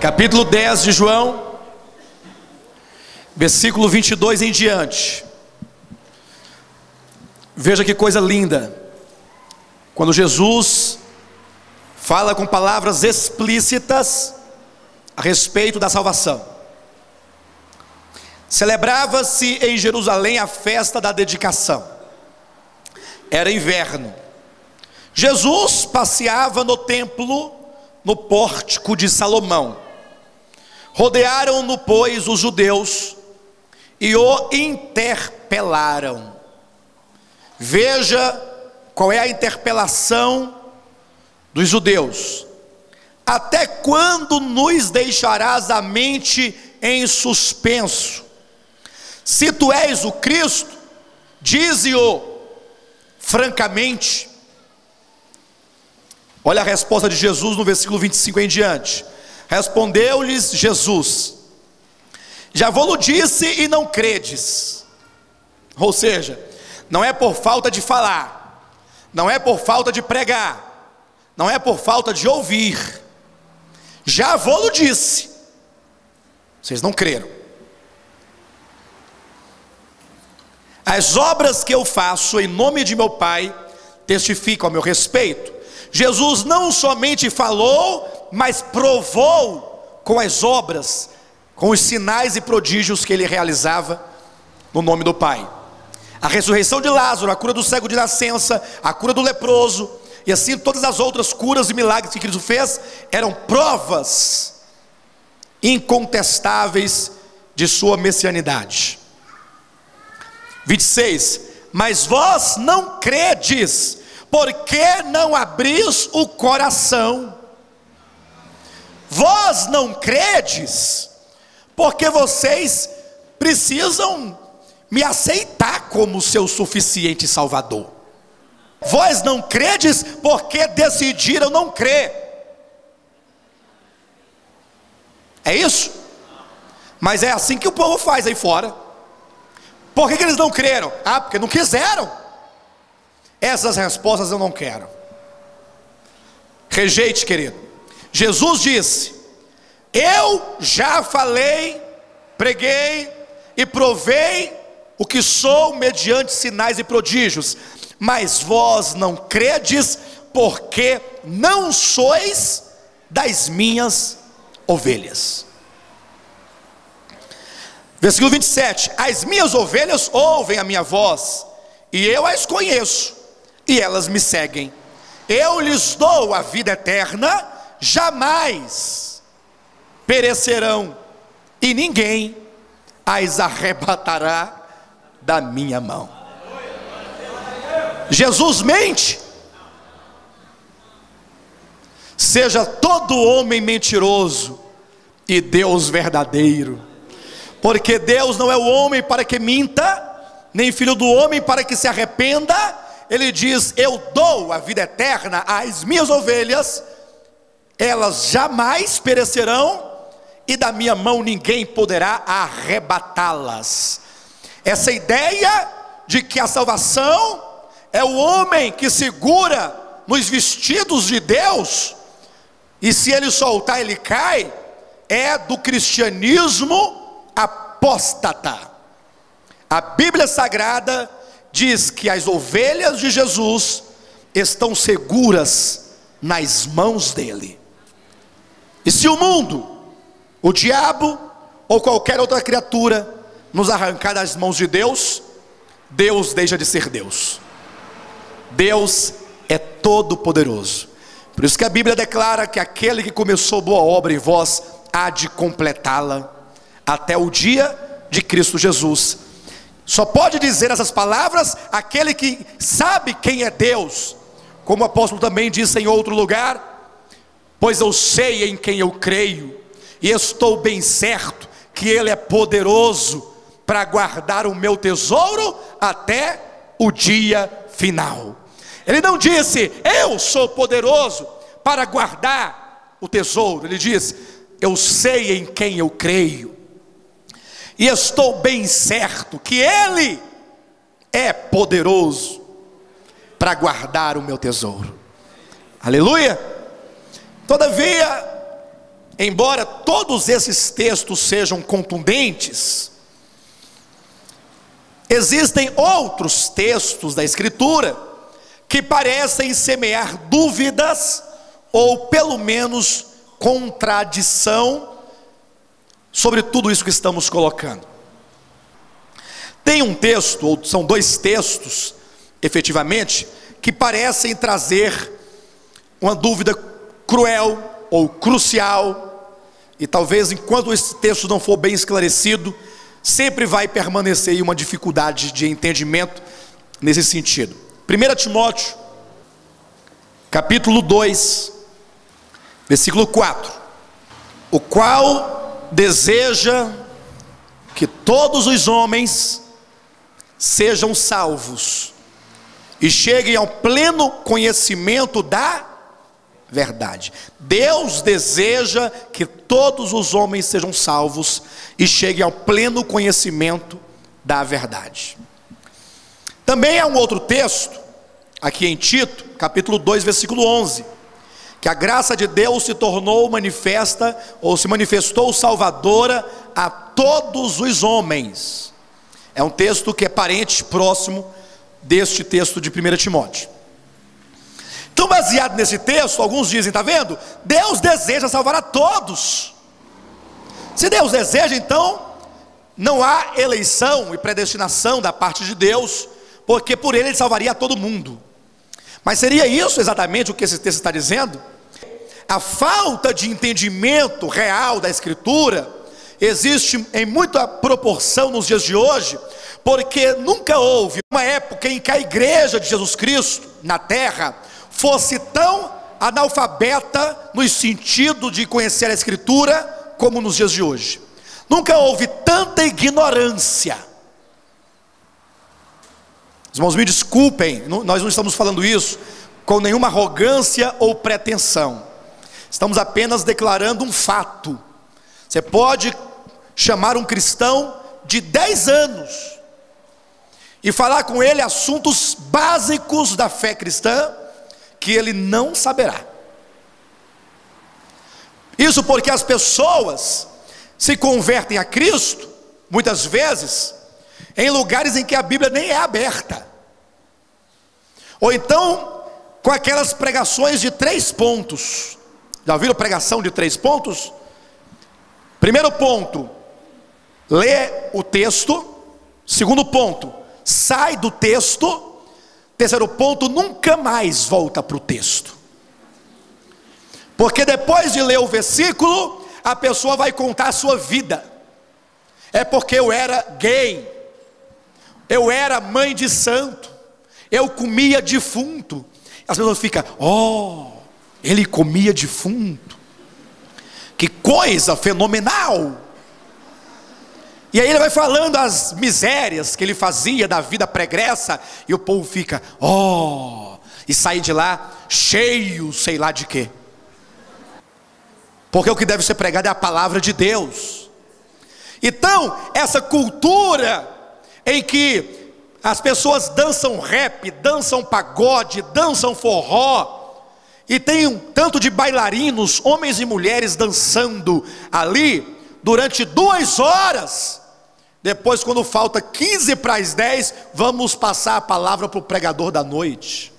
capítulo 10 de João, versículo 22 em diante. Veja que coisa linda, quando Jesus fala com palavras explícitas a respeito da salvação. Celebrava-se em Jerusalém a festa da dedicação. Era inverno. Jesus passeava no templo, no pórtico de Salomão. Rodearam-no, pois, os judeus e o interpelaram. Veja qual é a interpelação dos judeus: até quando nos deixarás a mente em suspenso? Se tu és o Cristo, dize-o francamente. Olha a resposta de Jesus no versículo 25 em diante. Respondeu-lhes Jesus: já vou-lo disse e não credes. Ou seja, não é por falta de falar, não é por falta de pregar, não é por falta de ouvir. Já vou-lo disse, vocês não creram. As obras que eu faço em nome de meu Pai testificam a meu respeito. Jesus não somente falou, mas provou com as obras, com os sinais e prodígios que ele realizava no nome do Pai. A ressurreição de Lázaro, a cura do cego de nascença, a cura do leproso, e assim todas as outras curas e milagres que Cristo fez, eram provas incontestáveis de sua messianidade. 26, mas vós não credes, porque não abris o coração. Vós não credes, porque vocês precisam me aceitar como seu suficiente Salvador. Vós não credes, porque decidiram não crer. É isso? Mas é assim que o povo faz aí fora. Por que eles não creram? Ah, porque não quiseram. Essas respostas eu não quero. Rejeite, querido. Jesus disse: eu já falei, preguei e provei o que sou mediante sinais e prodígios, mas vós não credes, porque não sois das minhas ovelhas. Versículo 27, as minhas ovelhas ouvem a minha voz, e eu as conheço, e elas me seguem. Eu lhes dou a vida eterna, jamais perecerão, e ninguém as arrebatará da minha mão. Jesus mente? Seja todo homem mentiroso e Deus verdadeiro, porque Deus não é o homem para que minta, nem filho do homem para que se arrependa. Ele diz: eu dou a vida eterna às minhas ovelhas, elas jamais perecerão, e da minha mão ninguém poderá arrebatá-las. Essa ideia de que a salvação é o homem que segura nos vestidos de Deus, e se ele soltar ele cai, é do cristianismo apóstata. A Bíblia Sagrada diz que as ovelhas de Jesus estão seguras nas mãos dele. E se o mundo, o diabo ou qualquer outra criatura nos arrancar das mãos de Deus, Deus deixa de ser Deus. Deus é todo poderoso. Por isso que a Bíblia declara que aquele que começou boa obra em vós há de completá-la até o dia de Cristo Jesus. Só pode dizer essas palavras aquele que sabe quem é Deus, como o apóstolo também disse em outro lugar: pois eu sei em quem eu creio, e estou bem certo que Ele é poderoso para guardar o meu tesouro até o dia final. Ele não disse: eu sou poderoso para guardar o tesouro. Ele disse: eu sei em quem eu creio, e estou bem certo que Ele é poderoso para guardar o meu tesouro. Aleluia! Todavia, embora todos esses textos sejam contundentes, existem outros textos da Escritura que parecem semear dúvidas, ou pelo menos contradição, sobre tudo isso que estamos colocando. Tem um texto, ou são dois textos, efetivamente, que parecem trazer uma dúvida cruel ou crucial, e talvez enquanto esse texto não for bem esclarecido, sempre vai permanecer aí uma dificuldade de entendimento nesse sentido. 1 Timóteo, capítulo 2, versículo 4: o qual deseja que todos os homens sejam salvos e cheguem ao pleno conhecimento da verdade. Deus deseja que todos os homens sejam salvos e cheguem ao pleno conhecimento da verdade. Também há um outro texto, aqui em Tito, capítulo 2, versículo 11, que a graça de Deus se tornou manifesta, ou se manifestou salvadora a todos os homens. É um texto que é parente, próximo deste texto de 1 Timóteo. Então, baseado nesse texto, alguns dizem, está vendo? Deus deseja salvar a todos. Se Deus deseja, então não há eleição e predestinação da parte de Deus, porque por ele salvaria a todo mundo. Mas seria isso exatamente o que esse texto está dizendo? A falta de entendimento real da Escritura existe em muita proporção nos dias de hoje, porque nunca houve uma época em que a igreja de Jesus Cristo na terra fosse tão analfabeta no sentido de conhecer a Escritura como nos dias de hoje. Nunca houve tanta ignorância. Os irmãos me desculpem, nós não estamos falando isso com nenhuma arrogância ou pretensão. Estamos apenas declarando um fato. Você pode chamar um cristão de 10 anos e falar com ele assuntos básicos da fé cristã, que ele não saberá. Isso porque as pessoas se convertem a Cristo, muitas vezes, em lugares em que a Bíblia nem é aberta, ou então com aquelas pregações de 3 pontos. Já ouviram pregação de 3 pontos? Primeiro ponto, lê o texto. Segundo ponto, sai do texto. Terceiro ponto, nunca mais volta para o texto, porque depois de ler o versículo, a pessoa vai contar a sua vida. É porque eu era gay, eu era mãe de santo, eu comia defunto. As pessoas ficam, ele comia defunto, que coisa fenomenal. E aí ele vai falando as misérias que ele fazia da vida pregressa, e o povo fica, e sai de lá cheio, sei lá de quê. Porque o que deve ser pregado é a palavra de Deus. Então, essa cultura em que as pessoas dançam rap, dançam pagode, dançam forró, e tem um tanto de bailarinos, homens e mulheres dançando ali durante 2 horas. Depois, quando falta 15 para as 10, vamos passar a palavra para o pregador da noite.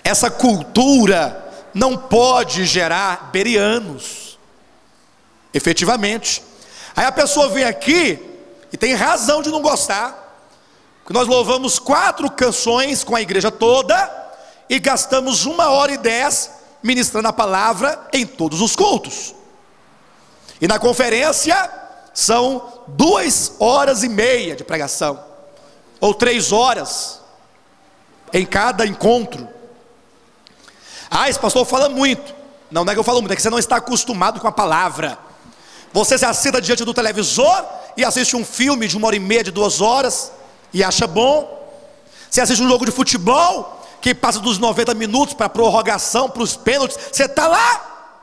Essa cultura não pode gerar bereanos, efetivamente. Aí a pessoa vem aqui e tem razão de não gostar, que nós louvamos 4 canções com a igreja toda e gastamos 1h10 ministrando a palavra em todos os cultos. E na conferência são 2h30 de pregação, ou 3 horas em cada encontro. Esse pastor fala muito. Não é que eu falo muito, é que você não está acostumado com a palavra. Você se assenta diante do televisor e assiste um filme de 1h30, de 2 horas, e acha bom. Você assiste um jogo de futebol que passa dos 90 minutos para a prorrogação, para os pênaltis, você está lá.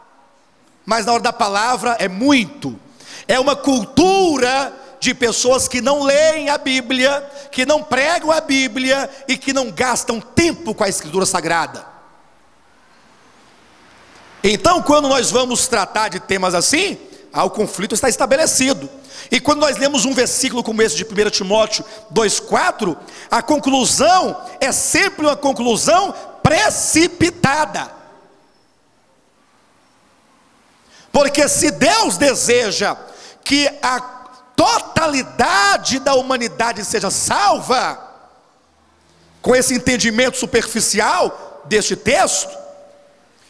Mas na hora da palavra é muito. É uma cultura de pessoas que não leem a Bíblia, que não pregam a Bíblia e que não gastam tempo com a Escritura Sagrada. Então, quando nós vamos tratar de temas assim, o conflito está estabelecido. E quando nós lemos um versículo como esse de 1 Timóteo 2,4, a conclusão é sempre uma conclusão precipitada. Porque se Deus deseja que a totalidade da humanidade seja salva, com esse entendimento superficial deste texto,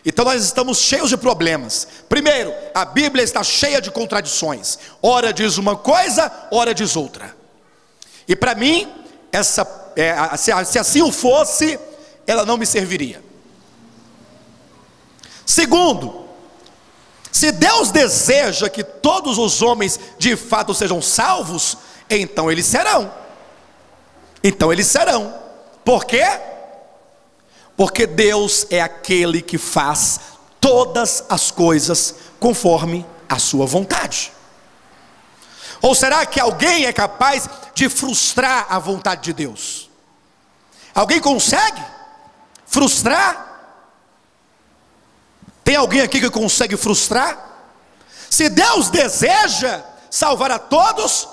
então nós estamos cheios de problemas. Primeiro, a Bíblia está cheia de contradições. Ora diz uma coisa, ora diz outra. E para mim, se assim o fosse, ela não me serviria. Segundo, se Deus deseja que todos os homens de fato sejam salvos, então eles serão. Então eles serão. Por quê? Porque Deus é aquele que faz todas as coisas conforme a sua vontade. Ou será que alguém é capaz de frustrar a vontade de Deus? Alguém consegue frustrar? Tem alguém aqui que consegue frustrar? Se Deus deseja salvar a todos,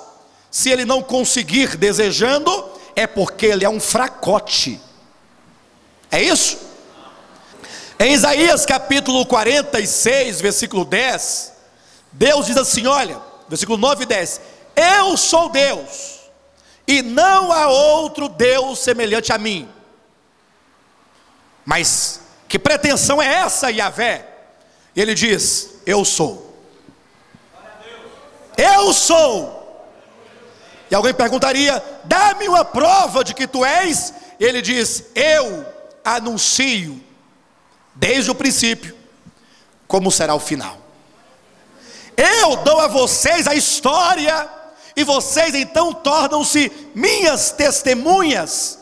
se Ele não conseguir desejando, é porque Ele é um fracote. É isso? Em Isaías capítulo 46, versículo 10, Deus diz assim, olha, versículo 9 e 10: eu sou Deus, e não há outro Deus semelhante a mim. Mas que pretensão é essa, Yahvé? Ele diz, eu sou. Eu sou. E alguém perguntaria, dá-me uma prova de que tu és. Ele diz, eu anuncio desde o princípio como será o final. Eu dou a vocês a história, e vocês então tornam-se minhas testemunhas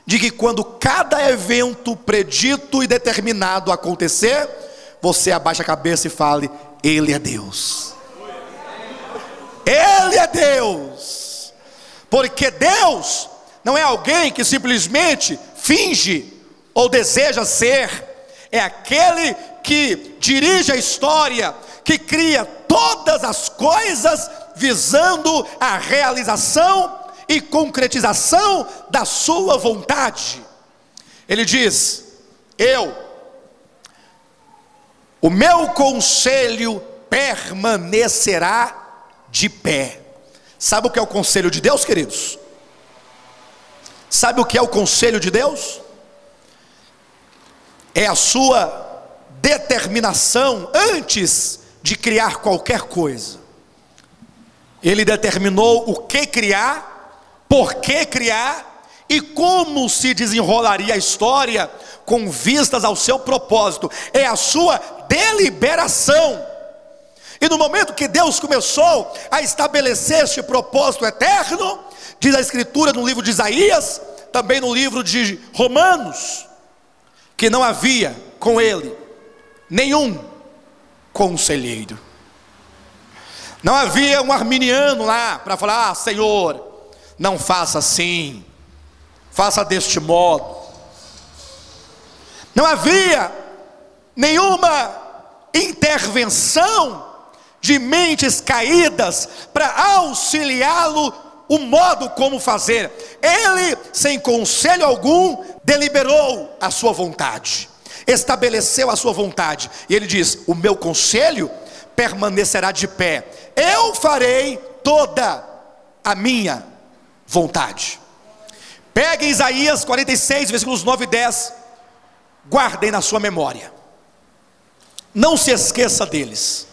de que quando cada evento predito e determinado acontecer, você abaixa a cabeça e fale, Ele é Deus. Ele é Deus. Porque Deus não é alguém que simplesmente finge ou deseja ser. É aquele que dirige a história, que cria todas as coisas visando a realização e concretização da sua vontade. Ele diz, o meu conselho permanecerá de pé. Sabe o que é o conselho de Deus, queridos? Sabe o que é o conselho de Deus? É a sua determinação antes de criar qualquer coisa. Ele determinou o que criar, por que criar e como se desenrolaria a história com vistas ao seu propósito. É a sua deliberação. E no momento que Deus começou a estabelecer este propósito eterno, diz a Escritura no livro de Isaías, também no livro de Romanos, que não havia com ele nenhum conselheiro. Não havia um arminiano lá para falar, Senhor, não faça assim, faça deste modo. Não havia nenhuma intervenção de mentes caídas para auxiliá-lo o modo como fazer. Ele, sem conselho algum, deliberou a sua vontade, estabeleceu a sua vontade, e ele diz, o meu conselho permanecerá de pé, eu farei toda a minha vontade. Pegue Isaías 46, versículos 9 e 10, guardem na sua memória, não se esqueça deles.